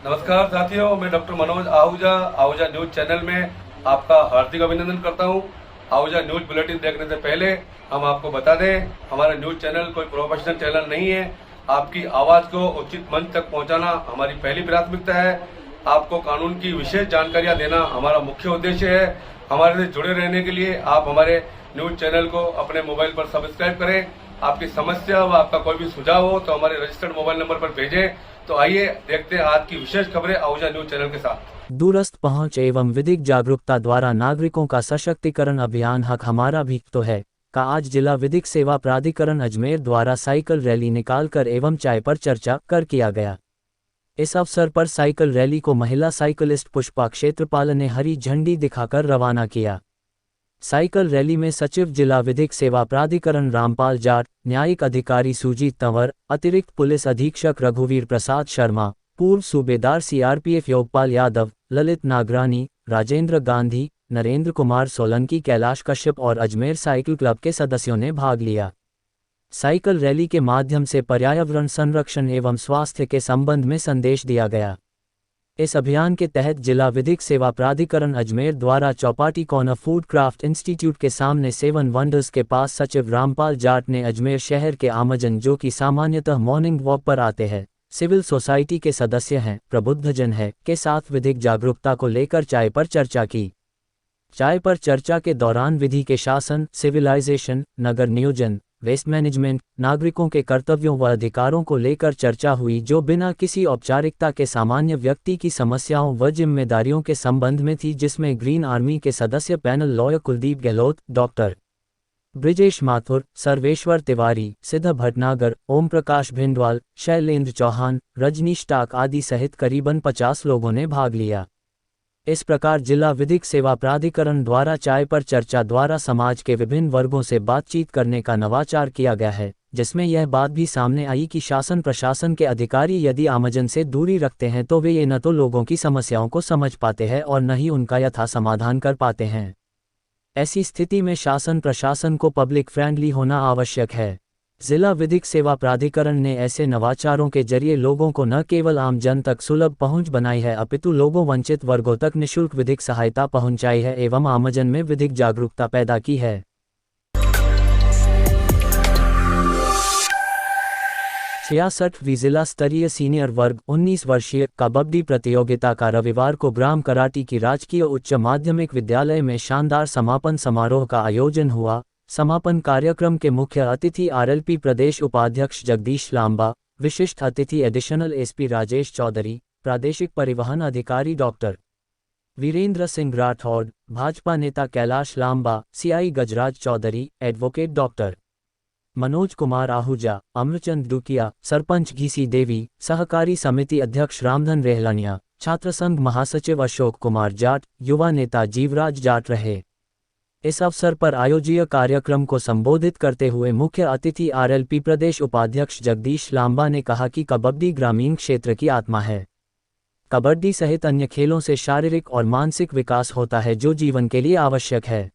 नमस्कार साथियों, मैं doctor Manoj Ahuja Ahuja news channel में आपका हार्दिक अभिनंदन करता हूं। आहूजा न्यूज बुलेटिन देखने से पहले हम आपको बता दें, हमारा न्यूज चैनल कोई प्रोफेशनल चैनल नहीं है। आपकी आवाज को उचित मंच तक पहुंचाना हमारी पहली प्राथमिकता है। आपको कानून की विशेष जानकारियां देना हमारा मुख्य उद्देश्य है। हमारे से जुड़े रहने के लिए आप हमारे न्यूज चैनल को अपने मोबाइल पर सब्सक्राइब करें। आपकी समस्या व आपका कोई भी सुझाव हो तो हमारे रजिस्टर्ड मोबाइल नंबर पर भेजें। तो आइए देखते हैं आज की विशेष खबरें आहूजा न्यूज चैनल के साथ। दूरस्थ पहुंच एवं विधिक जागरूकता द्वारा नागरिकों का सशक्तिकरण अभियान हक हमारा भी तो है का आज जिला विधिक सेवा प्राधिकरण अजमेर द्वारा साइकिल रैली निकालकर एवं चाय पर चर्चा कर किया गया। इस अवसर पर साइकिल रैली को महिला साइकिलिस्ट पुष्पा क्षेत्रपाल ने हरी झंडी दिखाकर रवाना किया। साइकिल रैली में सचिव जिला विधिक सेवा प्राधिकरण रामपाल जाट, न्यायिक अधिकारी सुजीत तंवर, अतिरिक्त पुलिस अधीक्षक रघुवीर प्रसाद शर्मा, पूर्व सूबेदार सीआरपीएफ योगपाल यादव, ललित नागरानी, राजेंद्र गांधी, नरेंद्र कुमार सोलंकी, कैलाश कश्यप और अजमेर साइकिल क्लब के सदस्यों ने भाग लिया। साइकिल रैली के माध्यम से पर्यावरण संरक्षण एवं स्वास्थ्य के संबंध में संदेश दिया गया। इस अभियान के तहत जिला विधिक सेवा प्राधिकरण अजमेर द्वारा Chowpatty corner food craft institute के सामने 7 वंडर्स के पास सचिव रामपाल जाट ने अजमेर शहर के आमजन जो कि सामान्यतः मॉर्निंग वॉक पर आते हैं, सिविल सोसाइटी के सदस्य हैं, प्रबुद्धजन है के साथ विधिक जागरूकता को लेकर चाय पर चर्चा की। चाय पर चर्चा के दौरान विधि के शासन, सिविलाइजेशन, नगर नियोजन, वेस्ट मैनेजमेंट, नागरिकों के कर्तव्यों व अधिकारों को लेकर चर्चा हुई, जो बिना किसी औपचारिकता के सामान्य व्यक्ति की समस्याओं व जिम्मेदारियों के संबंध में थी, जिसमें ग्रीन आर्मी के सदस्य panel lawyer Kuldeep Gehlot, doctor Brijesh Mathur, Sarveshwar Tiwari, सिद्ध भटनागर, ओम प्रकाश भिंडवाल, शैलेंद्र चौहान, रजनीश टाक आदि सहित करीबन 50 लोगों ने भाग लिया। इस प्रकार जिला विधिक सेवा प्राधिकरण द्वारा चाय पर चर्चा द्वारा समाज के विभिन्न वर्गों से बातचीत करने का नवाचार किया गया है, जिसमें यह बात भी सामने आई कि शासन प्रशासन के अधिकारी यदि आमजन से दूरी रखते हैं तो वे ये न तो लोगों की समस्याओं को समझ पाते हैं और न ही उनका यथा समाधान कर पाते हैं। ऐसी स्थिति में शासन प्रशासन को पब्लिक फ्रेंडली होना आवश्यक है। जिला विधिक सेवा प्राधिकरण ने ऐसे नवाचारों के जरिए लोगों को न केवल आम जन तक सुलभ पहुंच बनाई है, अपितु लोगों वंचित वर्गों तक निःशुल्क विधिक सहायता पहुंचाई है एवं आमजन में विधिक जागरूकता पैदा की है। 66वीं जिला स्तरीय सीनियर वर्ग 19 वर्षीय कबड्डी प्रतियोगिता का रविवार को ग्राम कराटी की राजकीय उच्च माध्यमिक विद्यालय में शानदार समापन समारोह का आयोजन हुआ। समापन कार्यक्रम के मुख्य अतिथि आरएलपी प्रदेश उपाध्यक्ष जगदीश लांबा, विशिष्ट अतिथि एडिशनल एसपी राजेश चौधरी, प्रादेशिक परिवहन अधिकारी डॉक्टर वीरेंद्र सिंह राठौड़, भाजपा नेता कैलाश लांबा, सीआई गजराज चौधरी, एडवोकेट डॉक्टर मनोज कुमार आहूजा, अमरचंद डुकिया, सरपंच घीसी देवी, सहकारी समिति अध्यक्ष रामधन रेहलनिया, छात्र संघ महासचिव अशोक कुमार जाट, युवा नेता जीवराज जाट रहे। इस अवसर पर आयोजित कार्यक्रम को संबोधित करते हुए मुख्य अतिथि आरएलपी प्रदेश उपाध्यक्ष जगदीश लांबा ने कहा कि कबड्डी ग्रामीण क्षेत्र की आत्मा है। कबड्डी सहित अन्य खेलों से शारीरिक और मानसिक विकास होता है, जो जीवन के लिए आवश्यक है।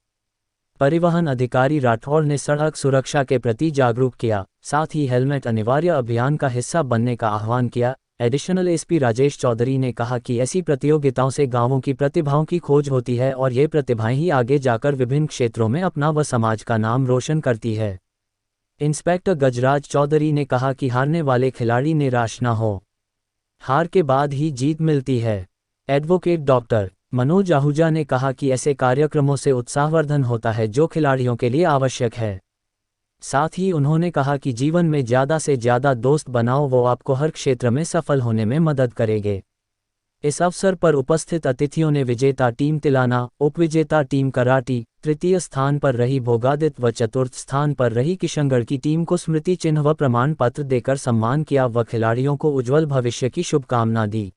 परिवहन अधिकारी राठौड़ ने सड़क सुरक्षा के प्रति जागरूक किया, साथ ही हेलमेट अनिवार्य अभियान का हिस्सा बनने का आह्वान किया। एडिशनल एसपी राजेश चौधरी ने कहा कि ऐसी प्रतियोगिताओं से गांवों की प्रतिभाओं की खोज होती है और ये प्रतिभाएं ही आगे जाकर विभिन्न क्षेत्रों में अपना व समाज का नाम रोशन करती है। इंस्पेक्टर गजराज चौधरी ने कहा कि हारने वाले खिलाड़ी निराश न हो, हार के बाद ही जीत मिलती है। एडवोकेट डॉक्टर मनोज आहूजा ने कहा कि ऐसे कार्यक्रमों से उत्साहवर्धन होता है, जो खिलाड़ियों के लिए आवश्यक है। साथ ही उन्होंने कहा कि जीवन में ज़्यादा से ज़्यादा दोस्त बनाओ, वो आपको हर क्षेत्र में सफल होने में मदद करेंगे। इस अवसर पर उपस्थित अतिथियों ने विजेता टीम तिलाना, उपविजेता टीम कराटी, तृतीय स्थान पर रही भोगादित व चतुर्थ स्थान पर रही किशनगढ़ की टीम को स्मृति चिन्ह व प्रमाण पत्र देकर सम्मान किया व खिलाड़ियों को उज्जवल भविष्य की शुभकामना दी।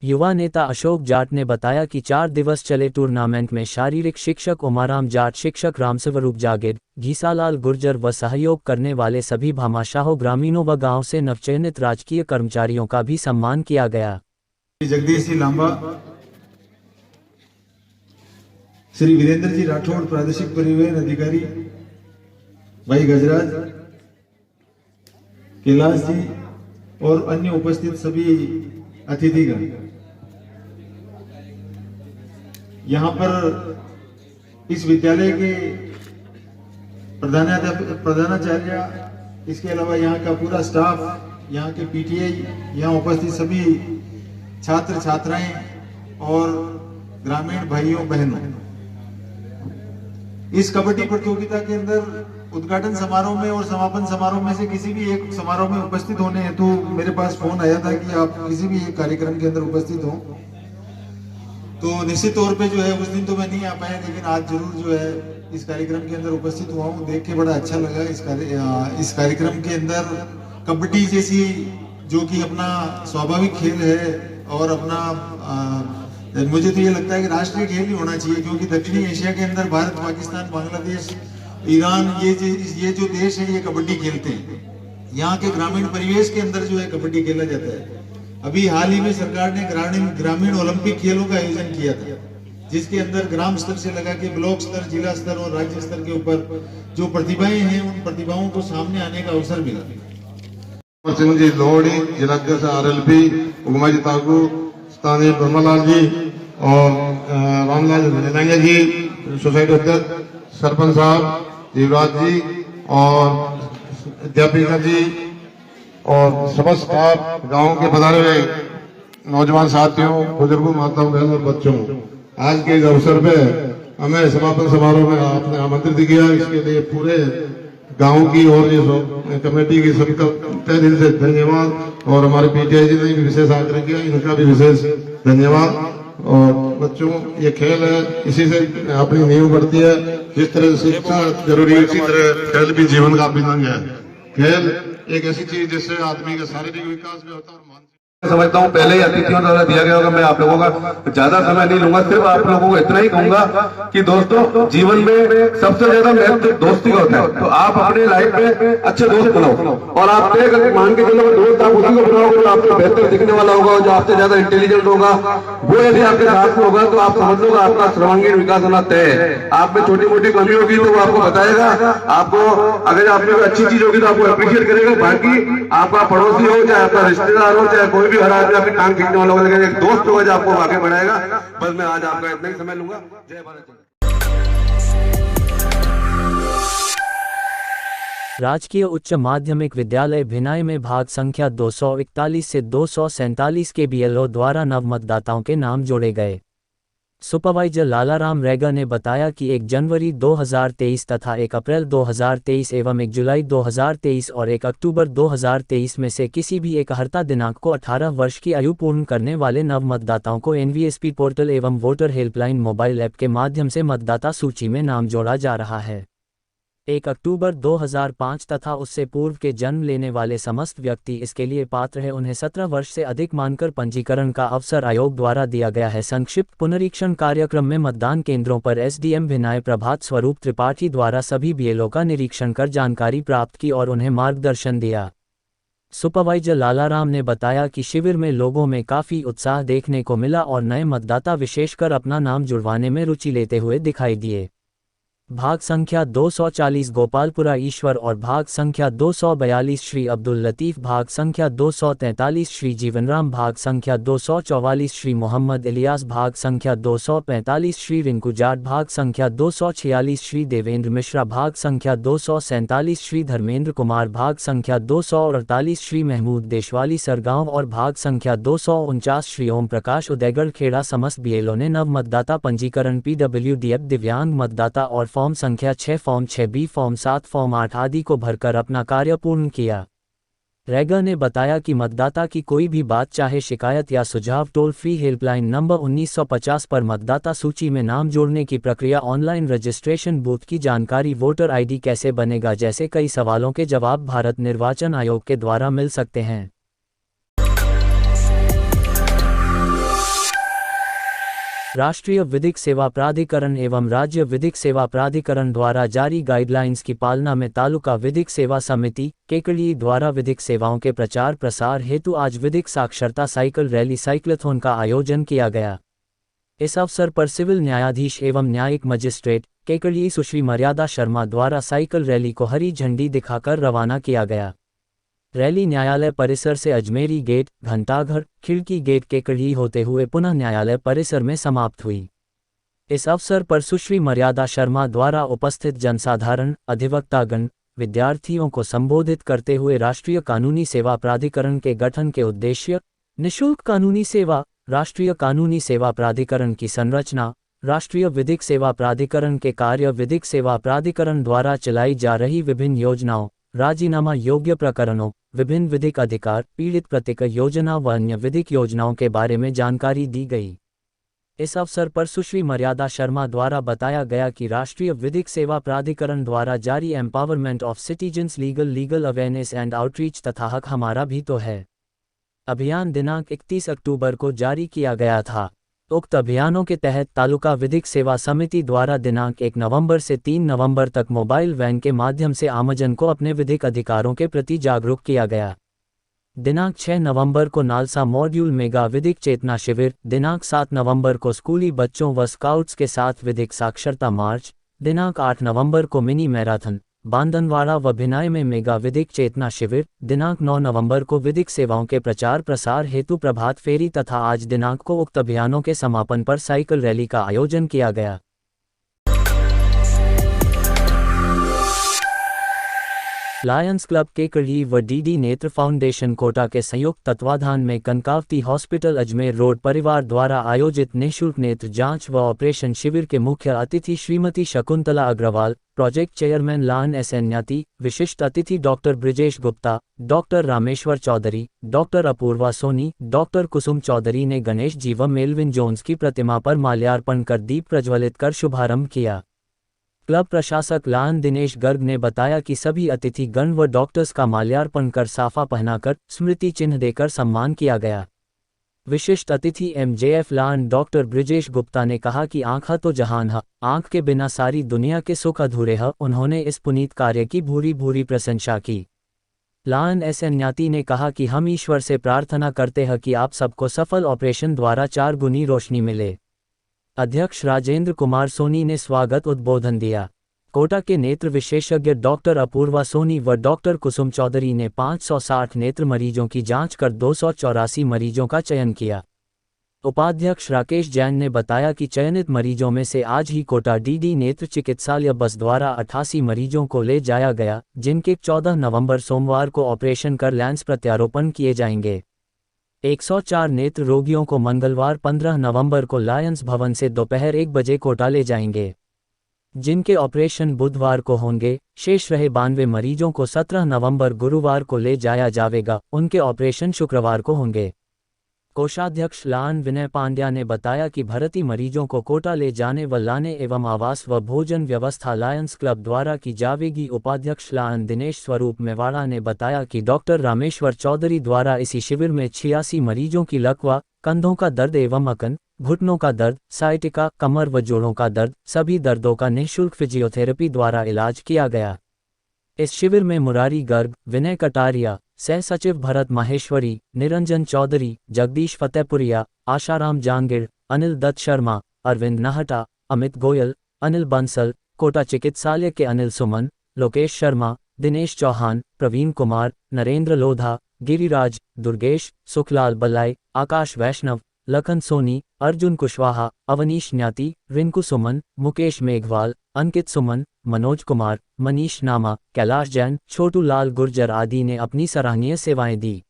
युवा नेता अशोक जाट ने बताया कि 4 दिवस चले टूर्नामेंट में शारीरिक शिक्षक उमाराम जाट, शिक्षक रामस्वरूप जागीर, घीसालाल गुर्जर व सहयोग करने वाले सभी भामाशाहों, ग्रामीणों व गांव से नवचयनित राजकीय कर्मचारियों का भी सम्मान किया गया। जगदीश जी लांबा, श्री वीरेंद्र जी राठौड़, प्रादेशिक परिवहन अधिकारी, भाई गजराज, कैलाश जी और अन्य उपस्थित सभी अतिथिगण, यहाँ पर इस विद्यालय के प्रधानाचार्य, इसके अलावा यहाँ का पूरा स्टाफ, यहाँ के पीटीआई, यहाँ उपस्थित सभी छात्र छात्राएं और ग्रामीण भाइयों बहनों, इस कबड्डी प्रतियोगिता के अंदर उद्घाटन समारोह में और समापन समारोह में से किसी भी एक समारोह में उपस्थित होने हेतु मेरे पास फोन आया था कि आप किसी भी एक कार्यक्रम के अंदर उपस्थित हो। तो निश्चित तौर पे जो है उस दिन तो मैं नहीं आ पाया, लेकिन आज जरूर जो है इस कार्यक्रम के अंदर उपस्थित हुआ हूँ। देख के बड़ा अच्छा लगा। इस कार्यक्रम के अंदर कबड्डी जैसी, जो कि अपना स्वाभाविक खेल है और अपना मुझे तो ये लगता है कि राष्ट्रीय खेल ही होना चाहिए, क्योंकि दक्षिणी एशिया के अंदर भारत, पाकिस्तान, बांग्लादेश, ईरान, ये जो देश है ये कबड्डी खेलते हैं। यहाँ के ग्रामीण परिवेश के अंदर जो है कबड्डी खेला जाता है। अभी हाल ही में सरकार ने ग्रामीण ओलंपिक खेलों का आयोजन किया था, जिसके अंदर ग्राम स्तर से लगा के ब्लॉक स्तर, जिला स्तर और राज्य स्तर के ऊपर जो प्रतिभाएं हैं उन प्रतिभाओं को सामने आने का अवसर मिला। सिंह जी लोहड़ी, जिलाध्यक्ष RLP, उगमा जी ताकू, स्थानीय ब्रह्मलाल जी और रामलाल रेलांगे जी, सोसाइटी अध्यक्ष, सरपंच साहब युवराज जी और अध्यापिका जी और समस्त स्टाफ, गांव के पधारे हुए नौजवान साथियों, बुजुर्गों, माताओं, बहनों और बच्चों, आज के इस अवसर पे हमें समापन समारोह में आपने आमंत्रित किया, इसके लिए पूरे गांव की और ये कमेटी की सबका तहे दिल से धन्यवाद। और हमारे पीटीआई जी ने भी विशेष आग्रह किया, इनका भी विशेष धन्यवाद। और बच्चों, ये खेल है, इसी से अपनी नींव बढ़ती है। जिस तरह से शिक्षा जरूरी है, उसी तरह खेल भी जीवन का अभिन्न है। खेल एक ऐसी चीज जिससे आदमी का शारीरिक विकास भी होता है और मानसिक। समझता हूँ पहले ही अतिथियों द्वारा दिया गया होगा। मैं आप लोगों का ज्यादा समय नहीं लूंगा, सिर्फ आप लोगों को इतना ही कहूंगा कि दोस्तों, जीवन में सबसे ज्यादा महत्व दोस्ती का होता है। तो आप अपने लाइफ में अच्छे दोस्त बनाओ, और आप मान के चलो दोस्त आप उसी को बनाओगे जो आपको बेहतर दिखने वाला होगा, जो आपसे ज्यादा इंटेलिजेंट होगा, वो यदि आपके साथ में होगा तो आप समझ लो आपका सर्वांगीण विकास होना तय है। आप में छोटी मोटी कमी होगी तो वो आपको बताएगा, आपको अगर आप में अच्छी चीज होगी तो आपको अप्रिशिएट करेगा। बाकी आपका पड़ोसी हो, चाहे आपका रिश्तेदार हो, चाहे कोई भी हर आदमी आपकी टांग खींचने वाला होगा, लेकिन एक दोस्त होगा जो आपको आगे बढ़ाएगा। बस मैं आज आपका इतना ही समय लूंगा। जय भारत। राजकीय उच्च माध्यमिक विद्यालय भिनाई में भाग संख्या 241 से 247 के BLO द्वारा नव मतदाताओं के नाम जोड़े गए। सुपरवाइजर लालाराम रेगा ने बताया कि 1 जनवरी 2023 तथा 1 अप्रैल 2023 एवं 1 जुलाई 2023 और 1 अक्टूबर 2023 में से किसी भी एक हर्ता दिनांक को 18 वर्ष की आयु पूर्ण करने वाले नव मतदाताओं को NVSP पोर्टल एवं वोटर हेल्पलाइन मोबाइल ऐप के माध्यम से मतदाता सूची में नाम जोड़ा जा रहा है। 1 अक्टूबर 2005 तथा उससे पूर्व के जन्म लेने वाले समस्त व्यक्ति इसके लिए पात्र है। उन्हें 17 वर्ष से अधिक मानकर पंजीकरण का अवसर आयोग द्वारा दिया गया है। संक्षिप्त पुनरीक्षण कार्यक्रम में मतदान केंद्रों पर SDM भिनाई प्रभात स्वरूप त्रिपाठी द्वारा सभी BLO का निरीक्षण कर जानकारी प्राप्त की और उन्हें मार्गदर्शन दिया। सुपरवाइजर लालाराम ने बताया कि शिविर में लोगों में काफ़ी उत्साह देखने को मिला और नए मतदाता विशेषकर अपना नाम जुड़वाने में रुचि लेते हुए दिखाई दिए। भाग संख्या 240 गोपालपुरा ईश्वर और भाग संख्या 242 श्री अब्दुल लतीफ़, भाग संख्या 243 श्री जीवनराम, भाग संख्या 244 श्री मोहम्मद इलियास, भाग संख्या 245 श्री रिंकू जाट, भाग संख्या 246 श्री देवेंद्र मिश्रा, भाग संख्या 247 श्री धर्मेंद्र कुमार, भाग संख्या 248 श्री महमूद देशवाली सरगांव और भाग संख्या 249 श्री ओम प्रकाश उदयगढ़ खेड़ा। समस्त BLO ने नव मतदाता पंजीकरण PWDF दिव्यांग मतदाता और फॉर्म संख्या 6, फॉर्म 6B, फॉर्म 7, फॉर्म 8 आदि को भरकर अपना कार्य पूर्ण किया। रेगा ने बताया कि मतदाता की कोई भी बात चाहे शिकायत या सुझाव टोल फ्री हेल्पलाइन नंबर 1950 पर मतदाता सूची में नाम जोड़ने की प्रक्रिया, ऑनलाइन रजिस्ट्रेशन, बूथ की जानकारी, वोटर ID कैसे बनेगा जैसे कई सवालों के जवाब भारत निर्वाचन आयोग के द्वारा मिल सकते हैं। राष्ट्रीय विधिक सेवा प्राधिकरण एवं राज्य विधिक सेवा प्राधिकरण द्वारा जारी गाइडलाइंस की पालना में तालुका विधिक सेवा समिति केकड़ी द्वारा विधिक सेवाओं के प्रचार प्रसार हेतु आज विधिक साक्षरता साइकिल रैली साइक्लथॉन का आयोजन किया गया। इस अवसर पर सिविल न्यायाधीश एवं न्यायिक मजिस्ट्रेट केकड़ी सुश्री मर्यादा शर्मा द्वारा साइकिल रैली को हरी झंडी दिखाकर रवाना किया गया। रैली न्यायालय परिसर से अजमेरी गेट, घंटाघर, खिड़की गेट के कड़ी होते हुए पुनः न्यायालय परिसर में समाप्त हुई। इस अवसर पर सुश्री मर्यादा शर्मा द्वारा उपस्थित जनसाधारण, अधिवक्तागण, विद्यार्थियों को संबोधित करते हुए राष्ट्रीय कानूनी सेवा प्राधिकरण के गठन के उद्देश्य, निःशुल्क कानूनी सेवा, राष्ट्रीय कानूनी सेवा प्राधिकरण की संरचना, राष्ट्रीय विधिक सेवा प्राधिकरण के कार्य, विधिक सेवा प्राधिकरण द्वारा चलाई जा रही विभिन्न योजनाओं, राजीनामा योग्य प्रकरणों, विभिन्न विधिक अधिकार, पीड़ित प्रतिक्रिया योजना व अन्य विधिक योजनाओं के बारे में जानकारी दी गई। इस अवसर पर सुश्री मर्यादा शर्मा द्वारा बताया गया कि राष्ट्रीय विधिक सेवा प्राधिकरण द्वारा जारी empowerment of citizens legal awareness and outreach तथा हक हमारा भी तो है अभियान दिनांक 31 अक्टूबर को जारी किया गया था। उक्त अभियानों के तहत तालुका विधिक सेवा समिति द्वारा दिनांक 1 नवंबर से 3 नवंबर तक मोबाइल वैन के माध्यम से आमजन को अपने विधिक अधिकारों के प्रति जागरूक किया गया। दिनांक 6 नवंबर को नालसा मॉड्यूल मेगा विधिक चेतना शिविर, दिनांक 7 नवंबर को स्कूली बच्चों व स्काउट्स के साथ विधिक साक्षरता मार्च, दिनांक 8 नवंबर को मिनी मैराथन, बांदनवाड़ा व भिनाई में मेगा विधिक चेतना शिविर, दिनांक 9 नवंबर को विधिक सेवाओं के प्रचार प्रसार हेतु प्रभात फेरी तथा आज दिनांक को उक्त अभियानों के समापन पर साइकिल रैली का आयोजन किया गया। लायंस क्लब के कड़ी व डीडी नेत्र फाउंडेशन कोटा के संयुक्त तत्वाधान में कनकावती हॉस्पिटल अजमेर रोड परिवार द्वारा आयोजित निःशुल्क नेत्र जांच व ऑपरेशन शिविर के मुख्य अतिथि श्रीमती शकुंतला अग्रवाल, प्रोजेक्ट चेयरमैन लान एस न्याती, विशिष्ट अतिथि doctor Brijesh Gupta, doctor Rameshwar Chaudhary, doctor Apoorva Soni, doctor Kusum Chaudhary ने गणेश जी व मेलविन जोन्स की प्रतिमा पर माल्यार्पण कर दीप प्रज्वलित कर शुभारंभ किया। क्लब प्रशासक लान दिनेश गर्ग ने बताया कि सभी अतिथि गण व डॉक्टर्स का माल्यार्पण कर साफा पहनाकर स्मृति चिन्ह देकर सम्मान किया गया। विशिष्ट अतिथि एमजेएफ लान डॉक्टर ब्रिजेश गुप्ता ने कहा कि आँख तो जहान है, आँख के बिना सारी दुनिया के सुख अधूरे हैं। उन्होंने इस पुनीत कार्य की भूरी भूरी प्रशंसा की। लान एस न्याती ने कहा कि हम ईश्वर से प्रार्थना करते हैं कि आप सबको सफल ऑपरेशन द्वारा 4 गुनी रोशनी मिले। अध्यक्ष राजेंद्र कुमार सोनी ने स्वागत उद्बोधन दिया। कोटा के नेत्र विशेषज्ञ डॉक्टर अपूर्वा सोनी व डॉक्टर कुसुम चौधरी ने 560 नेत्र मरीजों की जांच कर 284 मरीजों का चयन किया। उपाध्यक्ष राकेश जैन ने बताया कि चयनित मरीजों में से आज ही कोटा डीडी नेत्र चिकित्सालय बस द्वारा 88 मरीजों को ले जाया गया, जिनके 14 नवंबर सोमवार को ऑपरेशन कर लेंस प्रत्यारोपण किए जाएंगे। 104 नेत्र रोगियों को मंगलवार 15 नवंबर को लायंस भवन से दोपहर 1 बजे कोटा ले जाएंगे, जिनके ऑपरेशन बुधवार को होंगे। शेष रहे 92 मरीजों को 17 नवंबर गुरुवार को ले जाया जाएगा, उनके ऑपरेशन शुक्रवार को होंगे। कोषाध्यक्ष लान विनय पांड्या ने बताया कि भर्ती मरीजों को कोटा ले जाने व लाने एवं आवास व भोजन व्यवस्था लायंस क्लब द्वारा की जाएगी। उपाध्यक्ष लान दिनेश स्वरूप मेवाड़ा ने बताया कि डॉक्टर रामेश्वर चौधरी द्वारा इसी शिविर में 86 मरीजों की लकवा, कंधों का दर्द एवं अकन, घुटनों का दर्द, साइटिका, कमर व जोड़ों का दर्द, सभी दर्दों का निःशुल्क फिजियोथेरेपी द्वारा इलाज किया गया। इस शिविर में मुरारी गर्ग, विनय कटारिया, सह सचिव भरत माहेश्वरी, निरंजन चौधरी, जगदीश फतेहपुरिया, आशाराम जांगिड़, अनिल दत्त शर्मा, अरविंद नाहटा, अमित गोयल, अनिल बंसल, कोटा चिकित्सालय के अनिल सुमन, लोकेश शर्मा, दिनेश चौहान, प्रवीण कुमार, नरेंद्र लोधा, गिरिराज, दुर्गेश, सुखलाल बल्लाई, आकाश वैष्णव, लखन सोनी, अर्जुन कुशवाहा, अवनीश न्याती, रिंकू सुमन, मुकेश मेघवाल, अंकित सुमन, मनोज कुमार, मनीष नामा, कैलाश जैन, छोटू लाल गुर्जर आदि ने अपनी सराहनीय सेवाएं दी।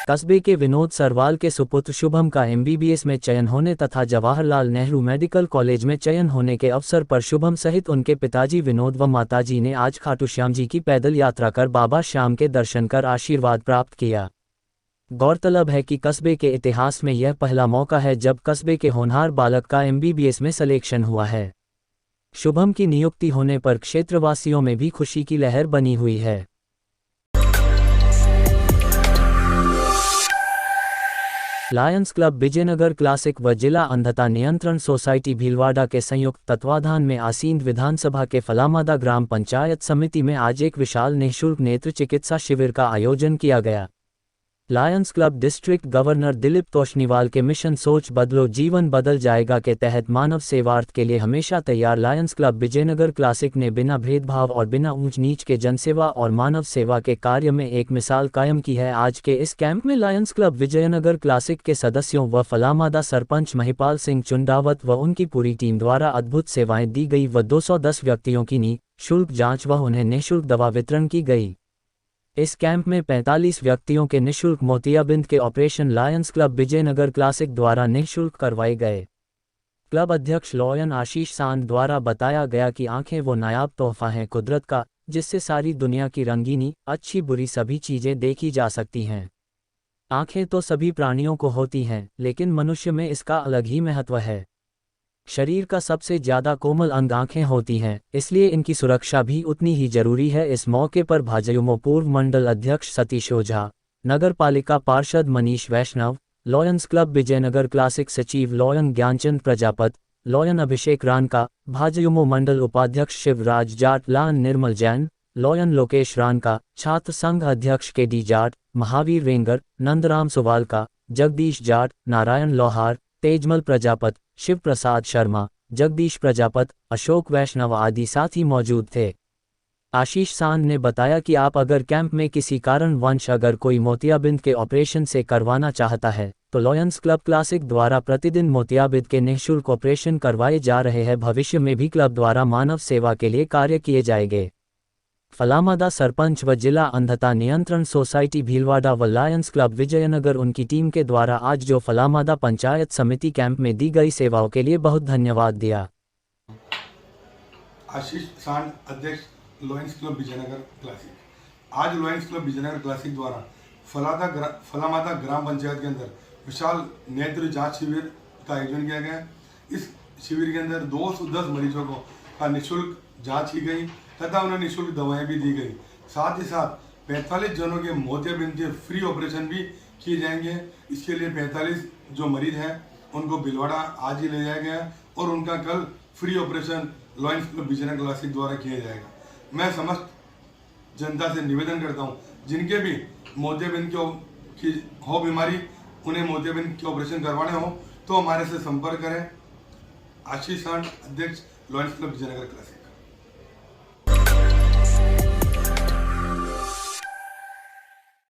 कस्बे के विनोद सरवाल के सुपुत्र शुभम का एमबीबीएस में चयन होने तथा जवाहरलाल नेहरू मेडिकल कॉलेज में चयन होने के अवसर पर शुभम सहित उनके पिताजी विनोद व माताजी ने आज खाटू श्याम जी की पैदल यात्रा कर बाबा श्याम के दर्शन कर आशीर्वाद प्राप्त किया। गौरतलब है कि कस्बे के इतिहास में यह पहला मौका है जब कस्बे के होनहार बालक का एमबीबीएस में सिलेक्शन हुआ है। शुभम की नियुक्ति होने पर क्षेत्रवासियों में भी खुशी की लहर बनी हुई है। लायंस क्लब विजयनगर क्लासिक व जिला अंधता नियंत्रण सोसाइटी भीलवाड़ा के संयुक्त तत्वाधान में आसीन विधानसभा के फलामादा ग्राम पंचायत समिति में आज एक विशाल निःशुल्क नेत्र चिकित्सा शिविर का आयोजन किया गया। Lions club district governor Dilip Toshniwal के मिशन सोच बदलो जीवन बदल जाएगा के तहत मानव सेवार्थ के लिए हमेशा तैयार लायंस क्लब विजयनगर क्लासिक ने बिना भेदभाव और बिना ऊंच नीच के जनसेवा और मानव सेवा के कार्य में एक मिसाल कायम की है। आज के इस कैंप में लायंस क्लब विजयनगर क्लासिक के सदस्यों व फलामादा सरपंच महिपाल सिंह चुंडावत व उनकी पूरी टीम द्वारा अद्भुत सेवाएं दी गई व 210 व्यक्तियों की निःशुल्क जाँच व उन्हें निःशुल्क दवा वितरण की गई। इस कैंप में 45 व्यक्तियों के निःशुल्क मोतियाबिंद के operation Lions Club Vijaynagar Classic द्वारा निःशुल्क करवाए गए। क्लब अध्यक्ष लॉयन आशीष सांद द्वारा बताया गया कि आंखें वो नायाब तोहफा हैं कुदरत का, जिससे सारी दुनिया की रंगीनी, अच्छी बुरी सभी चीज़ें देखी जा सकती हैं। आंखें तो सभी प्राणियों को होती हैं, लेकिन मनुष्य में इसका अलग ही महत्व है। शरीर का सबसे ज़्यादा कोमल अंग आँखें होती हैं, इसलिए इनकी सुरक्षा भी उतनी ही जरूरी है। इस मौके पर भाजयुमो पूर्व मंडल अध्यक्ष सतीश ओझा, नगर पालिका पार्षद मनीष वैष्णव, लॉयंस क्लब विजयनगर क्लासिक सचिव लॉयन ज्ञानचंद प्रजापत, लॉयन अभिषेक रानका, भाजयुमो मंडल उपाध्यक्ष शिवराज जाट, लान निर्मल जैन, लॉयन लोकेश रानका, छात्र संघ अध्यक्ष KD जाट, महावीर वेंगर, नंदराम सुवालका, जगदीश जाट, नारायण लोहार, तेजमल प्रजापत, शिव प्रसाद शर्मा, जगदीश प्रजापत, अशोक वैष्णव आदि साथी मौजूद थे। आशीष सांद ने बताया कि आप अगर कैंप में किसी कारणवश अगर कोई मोतियाबिंद के ऑपरेशन से करवाना चाहता है तो लॉयंस क्लब क्लासिक द्वारा प्रतिदिन मोतियाबिंद के निःशुल्क ऑपरेशन करवाए जा रहे हैं। भविष्य में भी क्लब द्वारा मानव सेवा के लिए कार्य किए जाएंगे। फलामादा सरपंच व जिला अंधता नियंत्रण सोसाइटी भीलवाड़ा व लायंस क्लब विजयनगर उनकी टीम के द्वारा आज जो फलामादा पंचायत समिति कैंप में दी गई सेवाओं के लिए बहुत धन्यवाद दिया। आशीष सांड, अध्यक्ष लॉयंस क्लब विजयनगर क्लासिक। आज लॉयंस क्लब विजयनगर क्लासिक द्वारा फलामादा ग्राम पंचायत के अंदर विशाल नेत्र जांच शिविर का आयोजन किया गया। इस शिविर के अंदर 210 मरीजों को का निःशुल्क जांच की गई तथा उन्हें निःशुल्क दवाएं भी दी गई। साथ ही साथ 45 जनों के मोतियाबिंद के फ्री ऑपरेशन भी किए जाएंगे। इसके लिए 45 जो मरीज हैं उनको भीलवाड़ा आज ही ले जाया गया और उनका कल free operation Lions Club Vijaynagar Classic द्वारा किया जाएगा। मैं समस्त जनता से निवेदन करता हूं, जिनके भी मोतियाबिंद की हो बीमारी, उन्हें मोतियाबिंद के ऑपरेशन करवाने हो तो हमारे से संपर्क करें। आशीष सांड, अध्यक्ष लॉयंस क्लब विजयनगर क्लासिक।